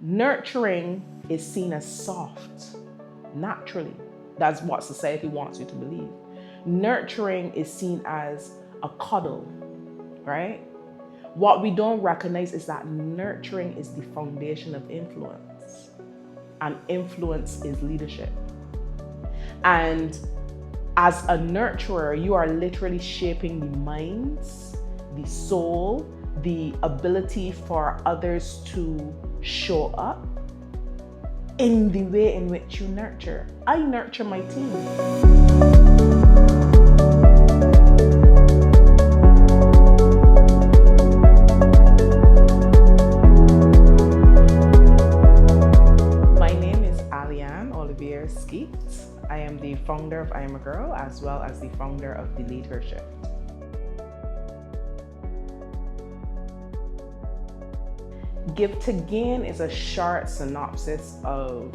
Nurturing is seen as soft, naturally. That's what society wants you to believe. Nurturing is seen as a cuddle, right? What we don't recognize is that nurturing is the foundation of influence, and influence is leadership. And as a nurturer, you are literally shaping the minds, the soul, the ability for others to show up in the way in which you nurture. I nurture my team. My name is AlianOllivierre Skeete. I am the founder of I Am a Girl, as well as the founder of the Leadership. Give to Gain is a short synopsis of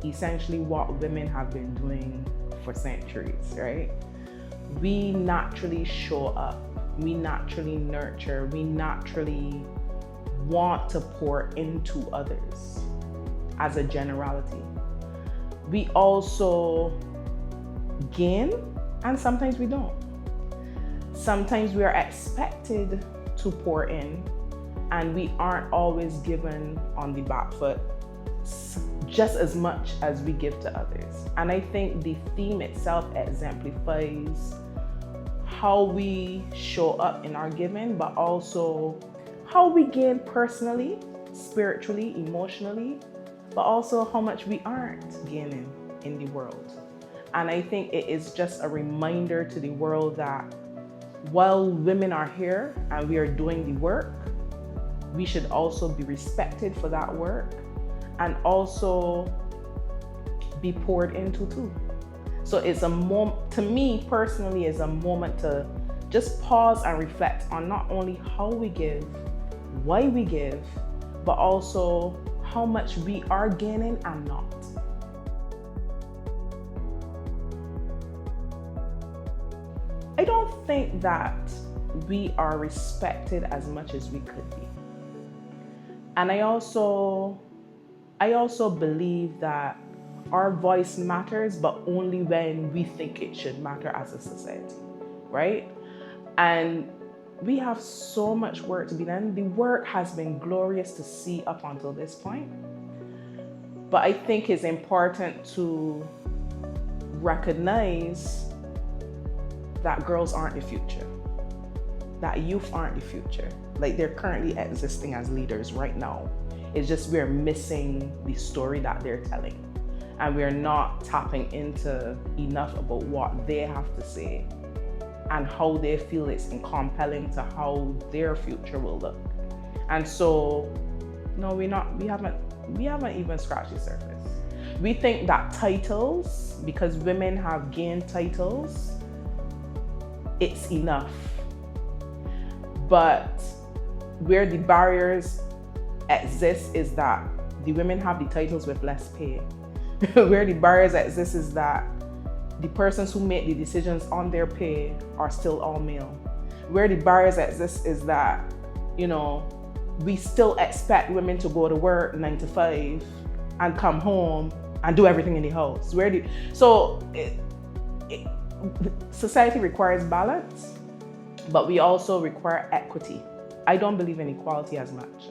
essentially what women have been doing for centuries, right? We naturally show up, we naturally nurture, we naturally want to pour into others as a generality. We also gain, and sometimes we don't. Sometimes we are expected to pour in, and we aren't always given on the back foot just as much as we give to others. And I think the theme itself exemplifies how we show up in our giving, but also how we gain personally, spiritually, emotionally, but also how much we aren't gaining in the world. And I think it is just a reminder to the world that while women are here and we are doing the work, we should also be respected for that work and also be poured into too. So it's a moment, to me personally, is a moment to just pause and reflect on not only how we give, why we give, but also how much we are gaining and not. I don't think that we are respected as much as we could be. And I also believe that our voice matters, but only when we think it should matter as a society, right? And we have so much work to be done. The work has been glorious to see up until this point. But I think it's important to recognize that girls aren't the future, that youth aren't the future. Like, they're currently existing as leaders right now. It's just we're missing the story that they're telling. And we're not tapping into enough about what they have to say and how they feel it's compelling to how their future will look. And so, no, we haven't even scratched the surface. We think that titles, because women have gained titles, it's enough. But where the barriers exist is that the women have the titles with less pay. Where the barriers exist is that the persons who make the decisions on their pay are still all male. Where the barriers exist is that, we still expect women to go to work 9 to 5 and come home and do everything in the house. Society requires balance, but we also require equity. I don't believe in equality as much.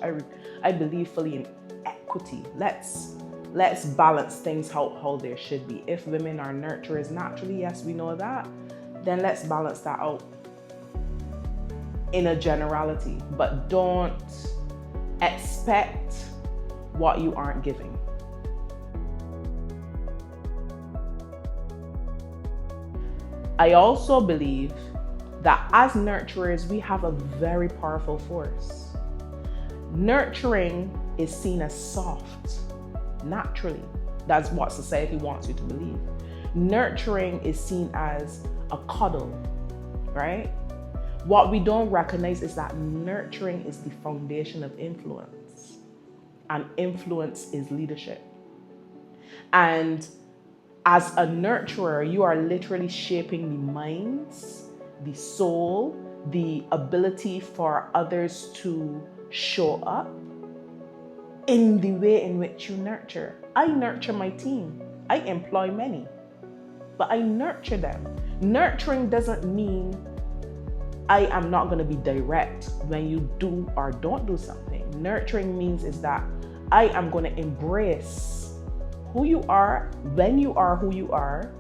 I believe fully in equity. Let's balance things how there should be. If women are nurturers naturally, yes, we know that, then let's balance that out in a generality. But don't expect what you aren't giving. I also believe that as nurturers, we have a very powerful force. Nurturing is seen as soft, naturally. That's what society wants you to believe. Nurturing is seen as a cuddle, right? What we don't recognize is that nurturing is the foundation of influence, and influence is leadership. And as a nurturer, you are literally shaping the minds, the soul, the ability for others to show up in the way in which you nurture. I nurture my team. I employ many, but I nurture them. Nurturing doesn't mean I am not going to be direct when you do or don't do something. Nurturing means is that I am going to embrace who you are when you are who you are,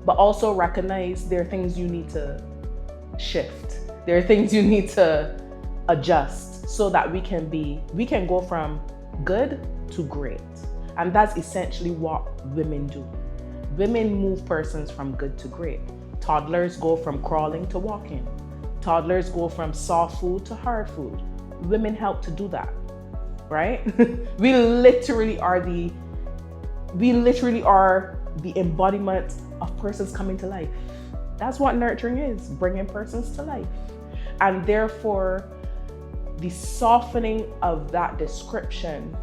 but also recognize there are things you need to shift. There are things you need to adjust so that we can go from good to great. And that's essentially what women do. Women move persons from good to great. Toddlers go from crawling to walking. Toddlers go from soft food to hard food. Women help to do that, right? We literally are the embodiment of persons coming to life. That's what nurturing is, bringing persons to life. And therefore, the softening of that description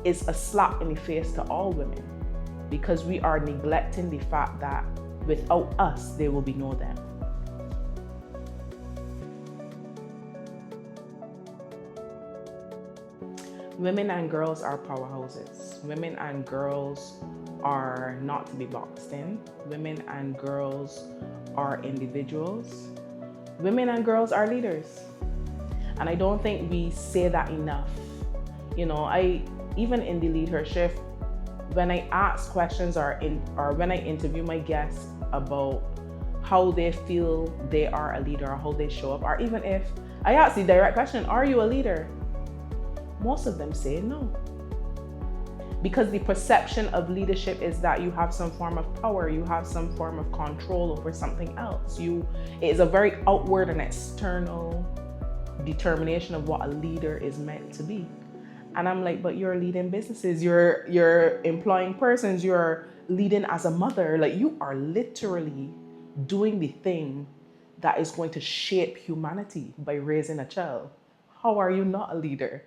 is a slap in the face to all women, because we are neglecting the fact that without us, there will be no them. Women and girls are powerhouses. Women and girls are not to be boxed in. Women and girls are individuals. Women and girls are leaders. And I don't think we say that enough. Even in the leadership, when I ask questions or when I interview my guests about how they feel they are a leader or how they show up, or even if I ask the direct question, are you a leader? Most of them say no. Because the perception of leadership is that you have some form of power, you have some form of control over something else. It is a very outward and external determination of what a leader is meant to be. And I'm like, but you're leading businesses, you're employing persons, you're leading as a mother. Like, you are literally doing the thing that is going to shape humanity by raising a child. How are you not a leader?